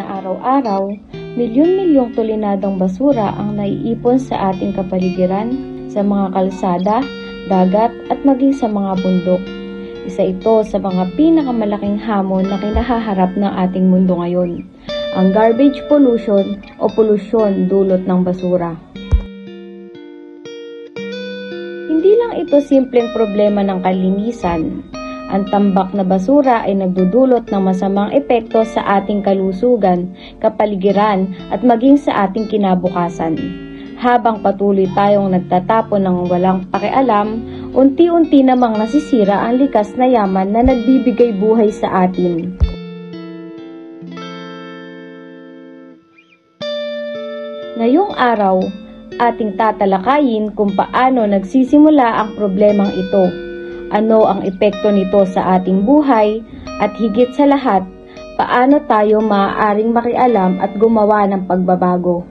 na araw-araw, milyon-milyong tulinadang basura ang naiipon sa ating kapaligiran, sa mga kalsada, dagat at maging sa mga bundok. Isa ito sa mga pinakamalaking hamon na kinahaharap ng ating mundo ngayon, ang garbage pollution o polusyon dulot ng basura. Hindi lang ito simpleng problema ng kalinisan. Ang tambak na basura ay nagdudulot ng masamang epekto sa ating kalusugan, kapaligiran at maging sa ating kinabukasan. Habang patuloy tayong nagtatapon ng walang pakialam, unti-unti namang nasisira ang likas na yaman na nagbibigay buhay sa atin. Ngayong araw, ating tatalakayin kung paano nagsisimula ang problemang ito. Ano ang epekto nito sa ating buhay at higit sa lahat, paano tayo maaaring makialam at gumawa ng pagbabago.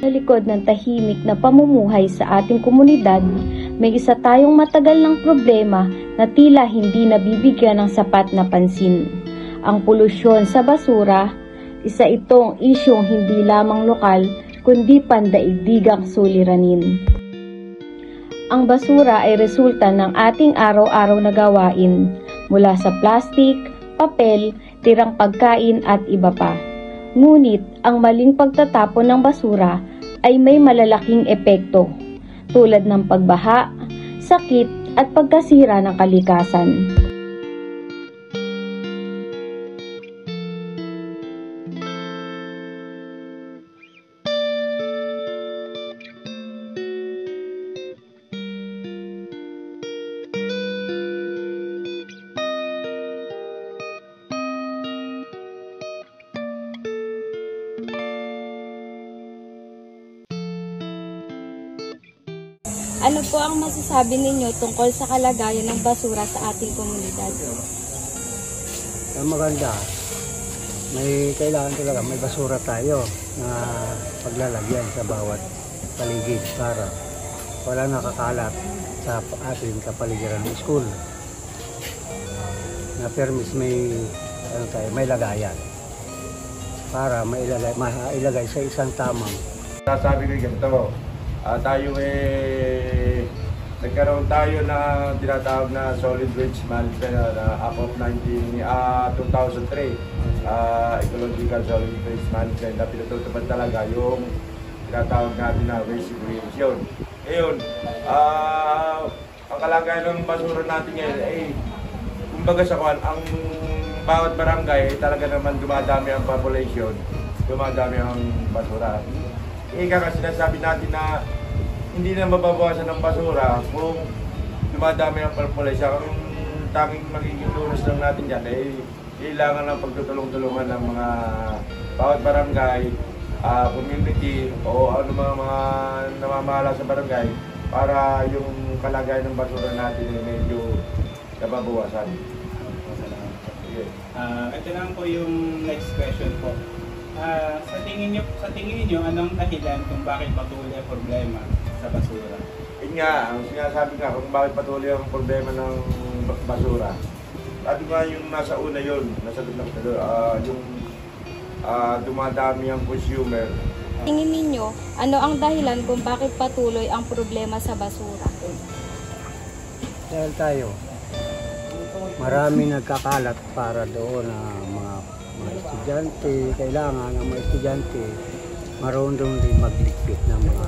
Sa likod ng tahimik na pamumuhay sa ating komunidad, may isa tayong matagal ng problema na tila hindi nabibigyan ng sapat na pansin. Ang polusyon sa basura, isa itong isyong hindi lamang lokal kundi pandaigdigang suliranin. Ang basura ay resulta ng ating araw-araw na gawain mula sa plastik, papel, tirang pagkain at iba pa. Ngunit ang maling pagtatapon ng basura ay may malalaking epekto tulad ng pagbaha, sakit at pagkasira ng kalikasan. Ano po ang masasabi ninyo tungkol sa kalagayan ng basura sa ating komunidad? Maganda. May kailangan talaga, may basura tayo na paglalagyan sa bawat paligid para wala nakakalat sa ating kapaligiran ng school. Na permis may lagayan para mailagay sa isang tamang. Sasabi ko ganito, tayo nagkaroon tayo na tinatawag na solid waste management Act of 2003, ecological solid waste management na pinatutupad talaga yung tinatawag natin na waste segregation. Ngayon, ang kalagayan ng basura natin ngayon ay kumbaga sa ang bawat barangay ay talaga naman dumadami ang population, dumadami ang basura. Ika kasi sinasabi natin na hindi na mababawasan ng basura kung dumadami ang population. Ang tanging magiging lunas lang natin dyan ay kailangan ng pagtutulong-tulungan ng mga bawat barangay, community o ano mga namamahala sa barangay para yung kalagayan ng basura natin ay medyo nababawasan. Ito lang po yung next question po. Sa tingin niyo anong dahilan kung bakit patuloy ang problema sa basura? Yun nga, ang sinasabi nga kung bakit patuloy ang problema ng basura. At nga yung nasa una yun, nasagot ng yung dumadami ang consumer. Tingin ninyo, ano ang dahilan kung bakit patuloy ang problema sa basura? Dahil tayo, marami nagkakalat para doon na mga estudyante, kailangan ng mga estudyante marunong din magligpit ng mga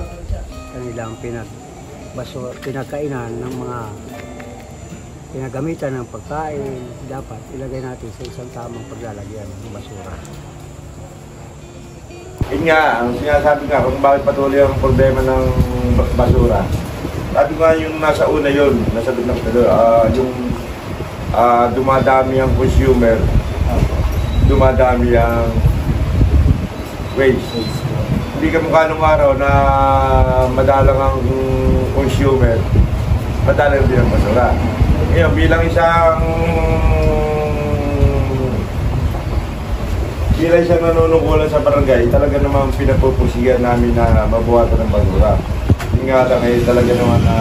kanilang pinagkainan ng mga pinagamitan ng pagkain. Dapat ilagay natin sa isang tamang paglalagyan ng basura. Yun nga, ang sinasabi nga kung bakit patuloy ang problema ng basura. Sabi nga yung nasa una yun, nasagot ng yung dumadami ang consumer, dumadami ang waste. Hindi ka mukha nung araw na madalang ang consumer, madalang din ang basura. Ngayon, bilang isang nanunungkulan sa barangay, talaga naman pinapupusigan namin na mabuhatan ng basura. Yung nga lang ay talaga naman na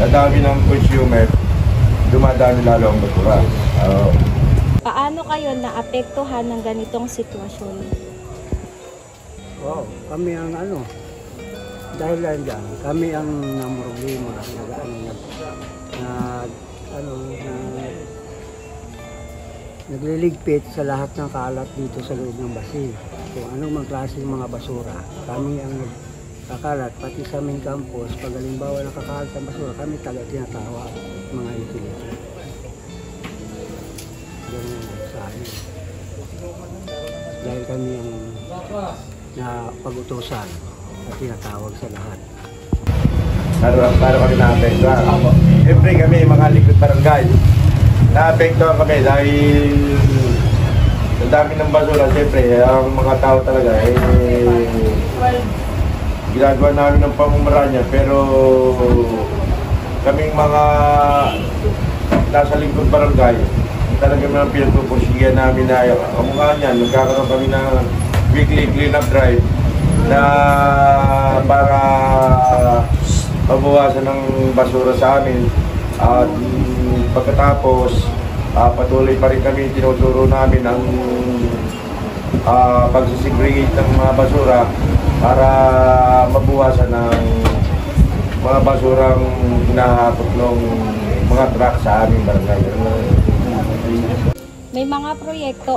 nadami ng consumer, dumadami lalo ang basura. Paano paano kayo naapektuhan ng ganitong sitwasyon? Wow, kami ang dahil lang dyan, kami ang namroblema nagliligpit sa lahat ng kalat dito sa loob ng basi. Kung anong mga klaseng mga basura, kami ang nagkakalat, pati sa aming campus, pag halimbawa nakakalat ang basura, kami tinatawag mga utility. Ganyan sa amin. Dahil kami ang pag-utusan at tinatawag sa lahat. Paano kami na-apektuhan? Siyempre kami, mga likod barangay, na-apektuhan kami dahil sa dami ng basura. Siyempre, ang mga tao talaga, ginagawa namin ng pamamaraan niya. Pero kaming mga nasa lingkod barangay, talaga naman pinagpupursigan namin na kamukha niyan. Nagkakaroon kami ng weekly clean-up drive na para mabawasan ng basura sa amin. At pagkatapos, patuloy pa rin kami, tinuturo namin ang pagsisegregate ng mga basura para mabawasan ng mga basurang hinahapot ng mga truck sa aming barangay. May mga proyekto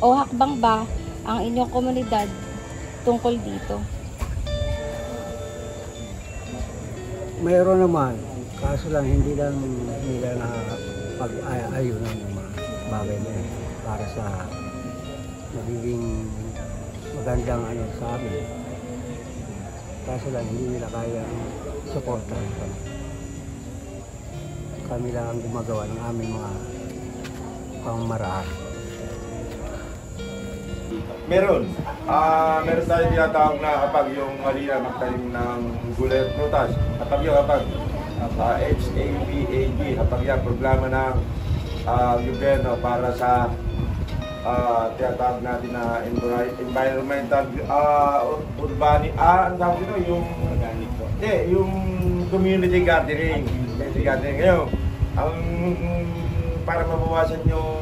o hakbang ba ang inyong komunidad tungkol dito? Mayroon naman, kaso lang hindi lang nila nakapag-ayunan ng mga bagay na yan para sa magiging magandang sa amin. Kaso lang hindi nila kaya supportan kami. Kami lang ang gumagawa ng aming mga pamamaraan. Meron tayo tinatawag na kapag yung halina magtanim ng gulay at prutas. Kapag HAPAG, kapag yan, programa ng gobyerno para sa tinatawag natin na environmental ang tawag dito, yung yung community gardening. Ngayon, para mabawasan yung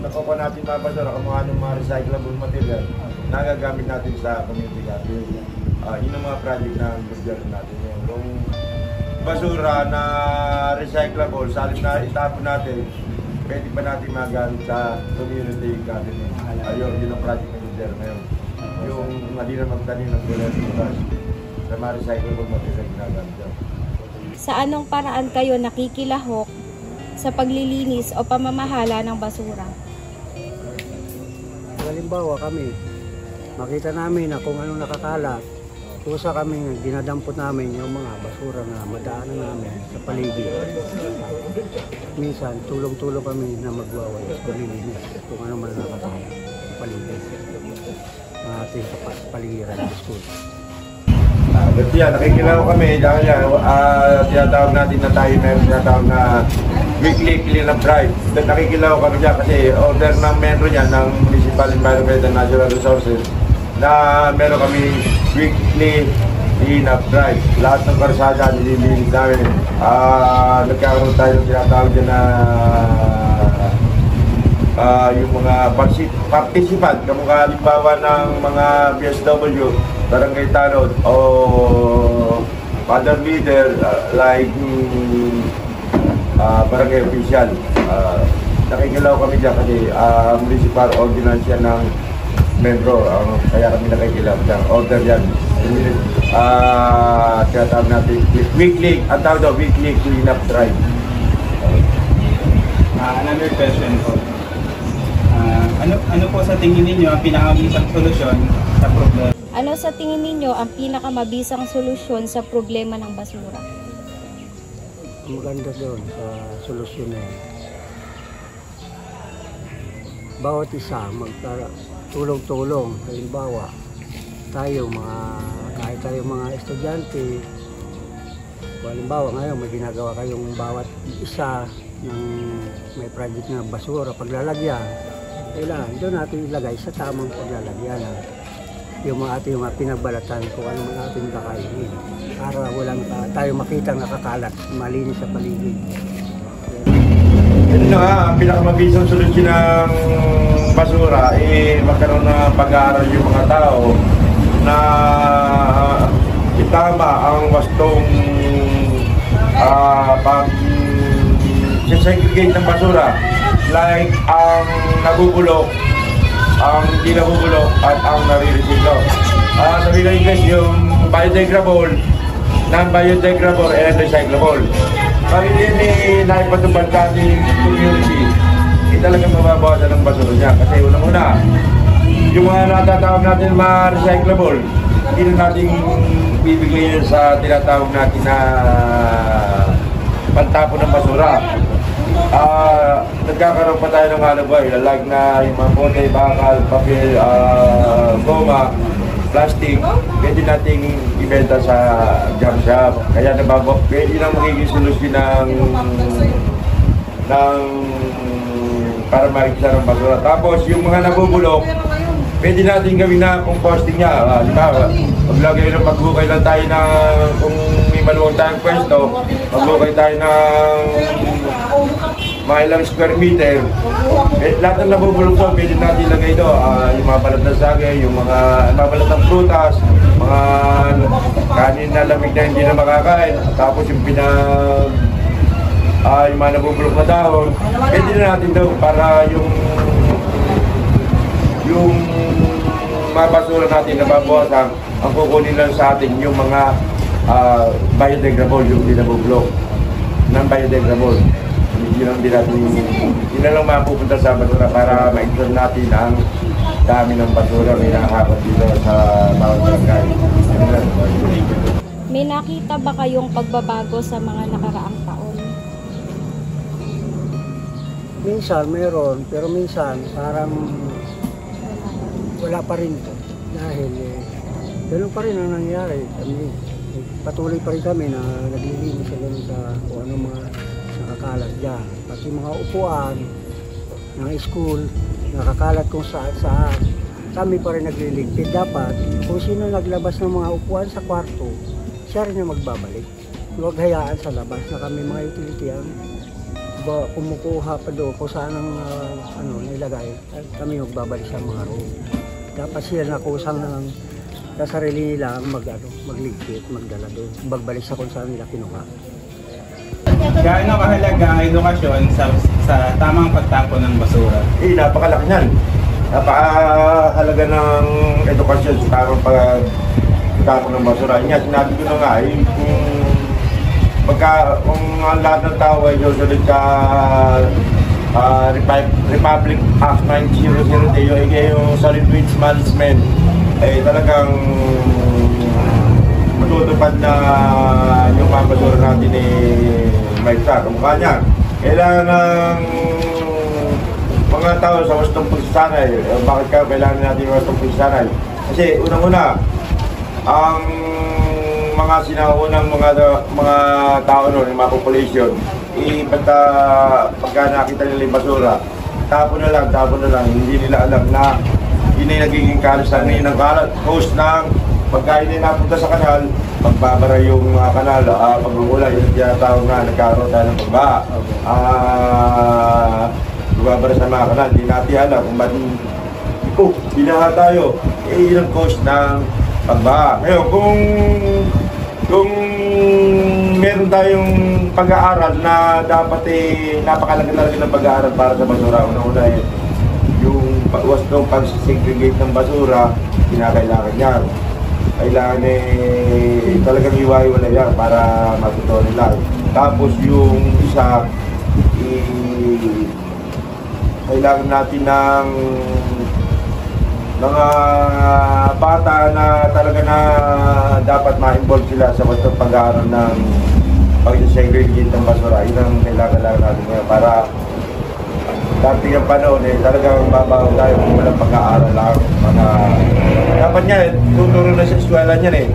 nakuha natin mga basura, kumuha ng mga recyclable material, nagagamit natin sa community gardening. Yun ang mga project na gobyerno natin. Yung basura na recyclable, sa halip na itapon natin, pwede pa natin magamit sa community gardening. Yun ang project ng gobyerno ngayon. Yung hindi na magtanim ng gulay sa mga recyclable material na ginagamit dyan. Sa anong paraan kayo nakikilahok sa paglilinis o pamamahala ng basura? Halimbawa kami, makita namin na kung anong nakakalat, kusa kami dinadampot namin yung mga basura na madaanan namin sa paligid. Minsan, tulong-tulong kami na magwawayos, paglilinis kung ano man nakakalat sa paligid. Ating paligiran ng school. But yan, nakikilaw kami dahil yan, tinatawag natin na tayo meron tinatawag na weekly clean-up drive. Nakikilaw kami dyan kasi order ng metro niyan ng Municipal Environment and Natural Resources na meron kami weekly clean-up drive. Lahat ng karsada nililinis namin. Nagkakaroon tayo ng tinatawag dyan na yung mga participant, kamukha halimbawa ng mga BSW, barangay tanod o other leader like barangay official. Nakikilaw kami dyan kasi municipal ordinance yan ng membro, kaya kami nakikilaw dyan. Order yan. Tinatawag natin weekly, ang tawag daw weekly clean-up drive. Another question po. Ano po sa tingin ninyo ang pinakamabisang solusyon sa problema? Ano sa tingin ninyo ang pinakamabisang solusyon sa problema ng basura? Ang maganda doon sa solusyon na yan, bawat isa tulong-tulong. Halimbawa, kahit tayo mga estudyante, halimbawa ngayon may ginagawa kayong bawat isa ng may project na basura, paglalagyan, kailangan doon natin ilagay sa tamang paglalagyan yung ating mga pinagbalatan kung ano man ating kakainin para walang tayo makita nakakalat, malinis sa paligid. Yun na nga, ang pinakamabisang solusyon ng basura, magkaroon ng pag-aaral yung mga tao na itama ang wastong pag-segregate ng basura. Like ang nabubulok, ang hindi nabubulok, at ang nare-recycle. Sabi ko guys, yung biodegradable, non-biodegradable, and recyclable. Pag hindi naipatupad natin community, talagang mababawasan ng basura niya. Kasi unang-una, yung mga natatawag natin mga recyclable, hindi na natin bibigay yun sa tinatawag natin na pantapon ng basura. Nagkakaroon pa tayo ng halabay, lalag na yung mga bote, bakal, papel, goma, plastic, pwede nating ibenta sa junk shop. Kaya pwede na magiging solusyon ng para marikisa ng basura. Tapos yung mga nabubulok, pwede natin gawin na composting niya. Halimbawa, maglagay ng maghukay lang tayo na kung may maluwang tayong pwesto, maghukay tayo ng mga ilang square meter. Lahat ng nabubulok to, pwede natin ilagay ito. Yung mga balat ng sagay, yung mga balat ng prutas, mga kanin na lamig na hindi na makakain. Tapos yung yung mga nabubulok na dahon, pwede na natin daw para yung mga basura natin na babawasan, ang kukunin lang sa atin yung mga biodegradable, yung hindi nabubulok, non-biodegradable. Hindi na lang mapupunta sa basura para ma-ignore natin ang dami ng basura may nakakapot dito sa bawat barangay. May nakita ba kayong pagbabago sa mga nakaraang taon? Minsan meron, pero minsan parang wala pa rin dahil ganoon pa rin ang nangyayari. Patuloy pa rin kami na naglilinis sa kung ano mga nakakalat dyan. Pati mga upuan ng school, nakakalat kung saan. Kami pa rin nagliligpit. Dapat kung sino naglabas ng mga upuan sa kwarto, siya rin ang magbabalik. Huwag hayaan sa labas na kami mga utility ang kumukuha pa doon kung saan ang nilagay. Kami magbabalik sa mga room. Dapat sila nakusang sa sarili nila ang magligpit, magdala doon. Magbalik sa kung saan nila kinuha. Gaano kahalaga ang edukasyon sa tamang pagtapon ng basura? Napakalaki niyan. Napakahalaga ng edukasyon sa tamang pagtapon ng basura. Sinabi ko na nga, kung ang lahat ng tao ay susunod sa Republic Act 9003, yung solid waste management, talagang matutupad na yung mga basura natin may sa kamukha niya. Kailangan ng mga tao sa wastong pagsasanay. Bakit kailangan natin yung wastong pagsasanay? Kasi unang-una, ang mga sinaunang mga tao noon, yung mga population, pagka nakita nila yung basura, tapon na lang, hindi nila alam na yun ay nagiging kalusan na yun ang host ng pagka hindi napunta sa kanal, magbabara yung mga kanal, pag-uulay, yung tinatawag na nagkaroon tayo ng pagbaha. Magbabara sa mga kanal, hindi natin alam kung ba't binaha tayo, yun ang cause ng pagbaha. Ngayon, kung meron tayong pag-aaral na dapat napakalaga talaga ng pag-aaral para sa basura. Una-una yung wastong pag-segregate ng basura, kinakailangan yan. Kailangan talagang iwa-iwala yan para matutunan nila. Tapos yung isa, kailangan natin ng mga bata na talaga na dapat ma-involve sila sa bastong pag-aaral ng pag-segregate ng basura. Yun ang kailangan natin ngayon para dating ang panahon talagang babaw tayo kung walang pag-aaral lang. Dapat nga, tuturo na sa eskwela niyan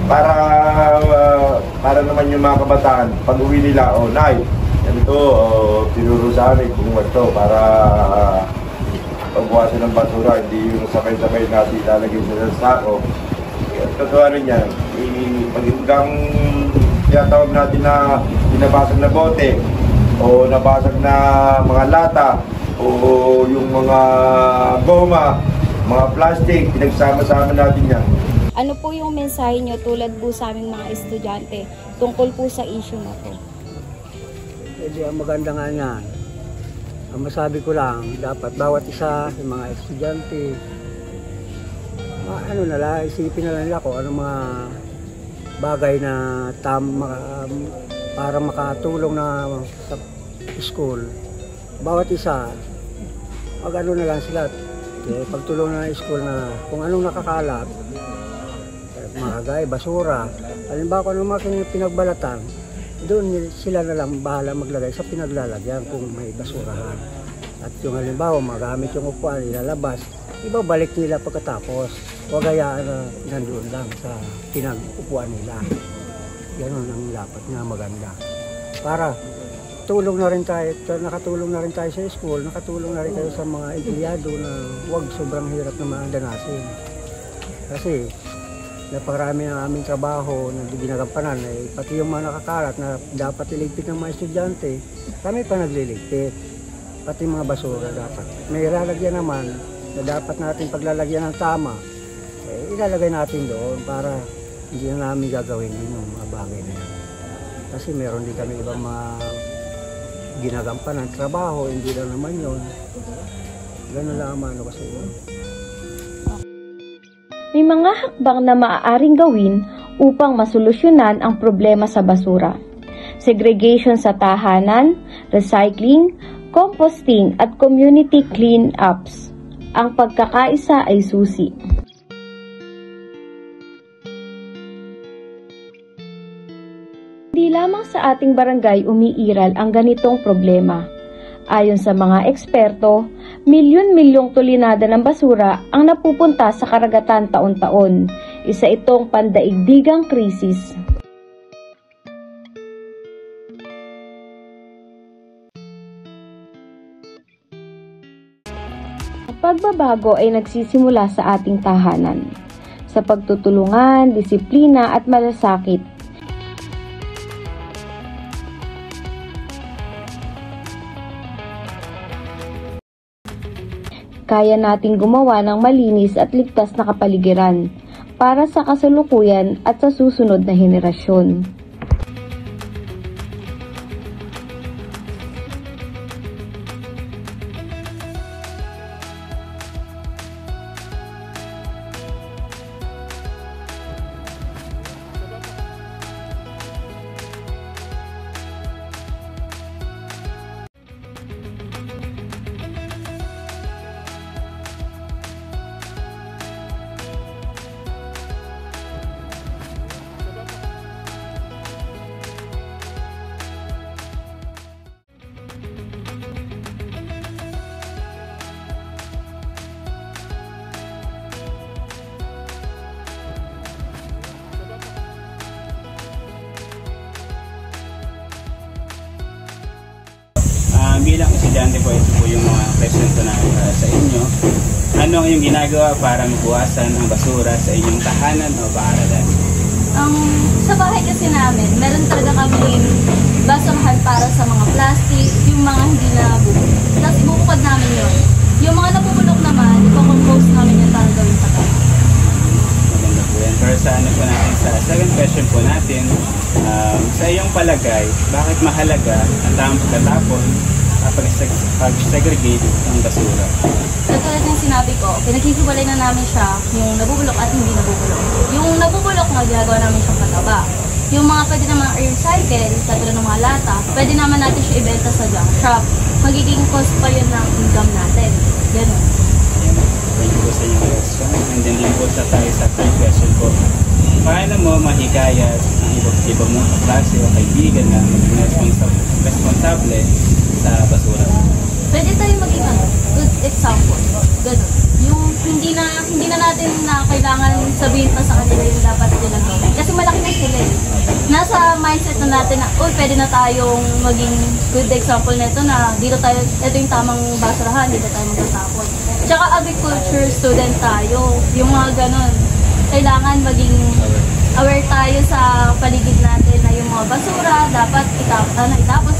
para naman yung mga kabataan, pag uwi nila, nay, ganito, tinuro sa amin kung ito para pagbuwasan ng basura, hindi yung sabay-sabay natin ilalagay sa sako. Totoo rin yan, pag hanggang tinatawag natin na binabasag na bote, o nabasag na mga lata o yung mga goma, mga plastic, pinagsama-sama natin yan. Ano po yung mensahe nyo tulad po sa aming mga estudyante tungkol po sa issue na to? Hindi, ang maganda nga yan. Ang masabi ko lang, dapat bawat isa, yung mga estudyante, ano na lang, isipin na lang nila kung ano mga bagay na para makatulong na sa school. Bawat isa, mag-ano na lang sila, pagtulong na ng school na kung anong nakakalat, mga gay, basura, halimbawa kung anong mga pinagbalatan, doon sila na lang bahala maglagay sa pinaglalagyan kung may basurahan. At yung halimbawa, magamit yung upuan, ilalabas, ibabalik nila pagkatapos. Huwag hayaan na nandoon lang sa pinag-upuan nila. Ganun ang dapat nga maganda. Para tulong na rin tayo, nakatulong na rin tayo sa school, nakatulong na rin tayo sa mga empleyado na huwag sobrang hirap na mandanasin. Kasi napakarami ang aming trabaho na ginagampanan, pati yung mga nakakalat na dapat iligpit ng mga estudyante, kami pa nagliligpit. Pati mga basura dapat. May ilalagyan naman na dapat natin paglalagyan ng tama, ilalagay natin doon para hindi na namin gagawin yung mga bagay na yan. Kasi meron din kami ibang mga ginagampanan trabaho, hindi lang naman yun. Ganun lang ang ano kasi yun. May mga hakbang na maaaring gawin upang masolusyonan ang problema sa basura. Segregation sa tahanan, recycling, composting at community clean-ups. Ang pagkakaisa ay susi. Hindi lamang sa ating barangay umiiral ang ganitong problema. Ayon sa mga eksperto, milyon-milyong tulinada ng basura ang napupunta sa karagatan taon-taon. Isa itong pandaigdigang krisis. Ang pagbabago ay nagsisimula sa ating tahanan. Sa pagtutulungan, disiplina at malasakit. Kaya nating gumawa ng malinis at ligtas na kapaligiran para sa kasalukuyan at sa susunod na henerasyon. Bilang estudyante po, ito po yung mga question ko na sa inyo. Ano ang inyong ginagawa para mabuwasan ang basura sa inyong tahanan o paaralan? Sa bahay kasi namin, meron talaga kami basurahan para sa mga plastic, yung mga hindi na nabubulok. Tapos bubukod namin yun. Yung mga nabubulok naman, ipo-compose namin yun para gawin sa kanya. Maganda po yan. Pero sa ano po natin, sa second question po natin, sa iyong palagay, bakit mahalaga ang tamang pagkatapon pag-segregate ng basura? Katulad ng sinabi ko, pinaghihiwalay na namin siya yung nabubulok at hindi nabubulok. Yung nabubulok na ginagawa namin siyang pataba. Yung mga pwede naman i-recycle, katulad ng mga lata, pwede naman natin siya ibenta sa junk shop. Magiging cost pa yun ng income natin. Ganun. Thank you po sa inyong question. And then din po tayo sa third question po. Paano mo mahikayat ang ibang mong kaklase o kaibigan na maging responsable sa basura? Pwede tayo maging good example. Ganun. Yung hindi na natin na kailangan sabihin pa sa kanila yung dapat nila gawin. Kasi malaki na sila eh. Nasa mindset na natin na, pwede na tayong maging good example nito na dito tayo, ito yung tamang basurahan, dito tayo magtatapon. Tsaka agriculture student tayo. Yung mga ganun. Kailangan maging aware tayo sa paligid natin na yung mga basura dapat itapon